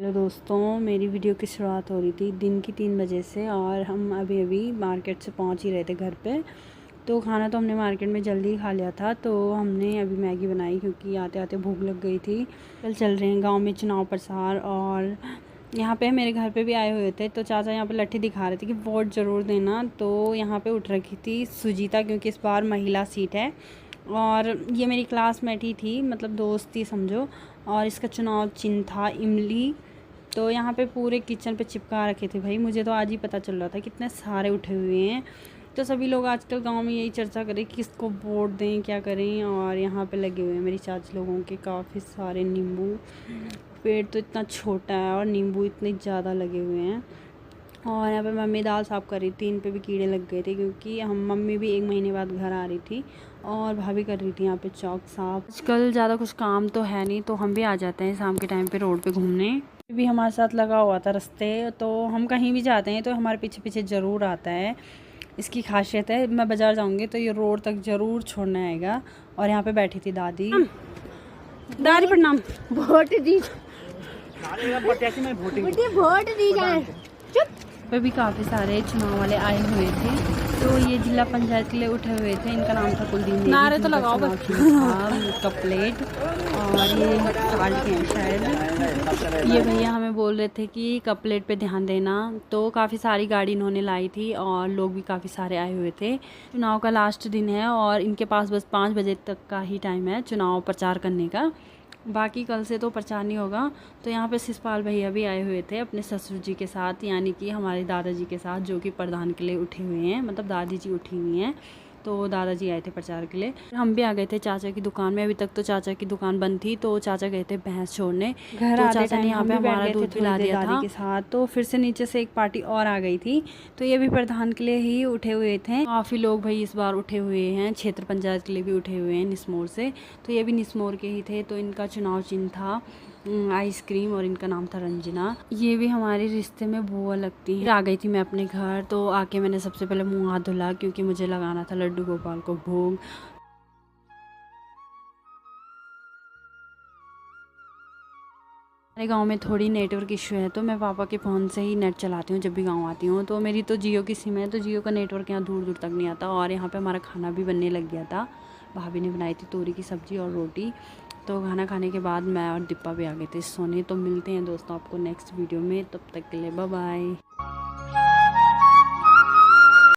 Hello दोस्तों, मेरी video की शुरुआत हो रही थी दिन की 3 बजे से और हम अभी अभी मार्केट से पहुंच ही रहे थे घर पे। तो खाना तो हमने मार्केट में जल्दी खा लिया था। तो हमने अभी मैगी बनाई क्योंकि आते आते भूख लग गई थी। कल चल रहे हैं गांव में चुनाव प्रचार और यहाँ पे मेरे घर पे भी आए हुए थे। तो चाचा यहाँ पे लट्ठी दिखा रहे थे कि वोट ज़रूर देना। तो यहाँ पे उठ रखी थी सुजीता क्योंकि इस बार महिला सीट है और ये मेरी क्लासमेट ही थी, मतलब दोस्त थी समझो। और इसका चुनाव चिन्ह था इमली। तो यहाँ पे पूरे किचन पे चिपका रखे थे भाई। मुझे तो आज ही पता चल रहा था कितने सारे उठे हुए हैं। तो सभी लोग आजकल गांव में यही चर्चा करें कि किसको वोट दें, क्या करें। और यहाँ पे लगे हुए हैं मेरी चाची लोगों के काफ़ी सारे नींबू। पेड़ तो इतना छोटा है और नींबू इतने ज़्यादा लगे हुए हैं। और यहाँ पे मम्मी दाल साफ़ कर रही थी, इन पे भी कीड़े लग गए थे क्योंकि हम मम्मी भी 1 महीने बाद घर आ रही थी और भाभी कर रही थी यहाँ पे चौक साफ। आजकल ज़्यादा कुछ काम तो है नहीं तो हम भी आ जाते हैं शाम के टाइम पे रोड पे घूमने। भी हमारे साथ लगा हुआ था रास्ते, तो हम कहीं भी जाते हैं तो हमारे पीछे पीछे ज़रूर आता है। इसकी खासियत है, मैं बाज़ार जाऊँगी तो ये रोड तक ज़रूर छोड़ने आएगा। और यहाँ पे बैठी थी दादी। दादी प्रणाम। वोट दी वोट दी जाए। पे भी काफ़ी सारे चुनाव वाले आए हुए थे। तो ये जिला पंचायत के लिए उठे हुए थे। इनका नाम था कुलदीप। नारे तो लगाओ बस। कप प्लेट और ये साल्ट के हैं शायद। ये भैया हमें बोल रहे थे कि कप प्लेट पे ध्यान देना। तो काफ़ी सारी गाड़ी इन्होंने लाई थी और लोग भी काफ़ी सारे आए हुए थे। चुनाव का लास्ट दिन है और इनके पास बस 5 बजे तक का ही टाइम है चुनाव प्रचार करने का। बाकी कल से तो प्रचार नहीं होगा। तो यहाँ पे शिषपाल भैया भी आए हुए थे अपने ससुर जी के साथ, यानी कि हमारे दादाजी के साथ, जो कि प्रधान के लिए उठे हुए हैं। मतलब दादी जी उठी हुई हैं तो दादाजी आए थे प्रचार के लिए। हम भी आ गए थे चाचा की दुकान में। अभी तक तो चाचा की दुकान बंद थी तो चाचा गए थे भैंस छोड़ने। घर तो चाचा ने यहाँ पे हमारा दूध पिला दिया था के साथ। तो फिर से नीचे से एक पार्टी और आ गई थी। तो ये भी प्रधान के लिए ही उठे हुए थे। काफ़ी लोग भाई इस बार उठे हुए हैं। क्षेत्र पंचायत के लिए भी उठे हुए हैं निस्मोर से। तो ये भी निस्मोर के ही थे। तो इनका चुनाव चिन्ह था आइसक्रीम और इनका नाम था रंजना। ये भी हमारे रिश्ते में बुआ लगती है। आ गई थी मैं अपने घर। तो आके मैंने सबसे पहले मुंह हाथ धुला क्योंकि मुझे लगाना था लड्डू गोपाल को भोग। मेरे गांव में थोड़ी नेटवर्क इशू है तो मैं पापा के फ़ोन से ही नेट चलाती हूँ जब भी गांव आती हूँ। तो मेरी तो जियो की सिम है तो जियो का नेटवर्क यहाँ दूर दूर तक नहीं आता। और यहाँ पे हमारा खाना भी बनने लग गया था। भाभी ने बनाई थी तोरी की सब्ज़ी और रोटी। तो खाना खाने के बाद मैं और दीपा भी आ गए थे सोने। तो मिलते हैं दोस्तों आपको नेक्स्ट वीडियो में, तब तक के लिए बाय बाय।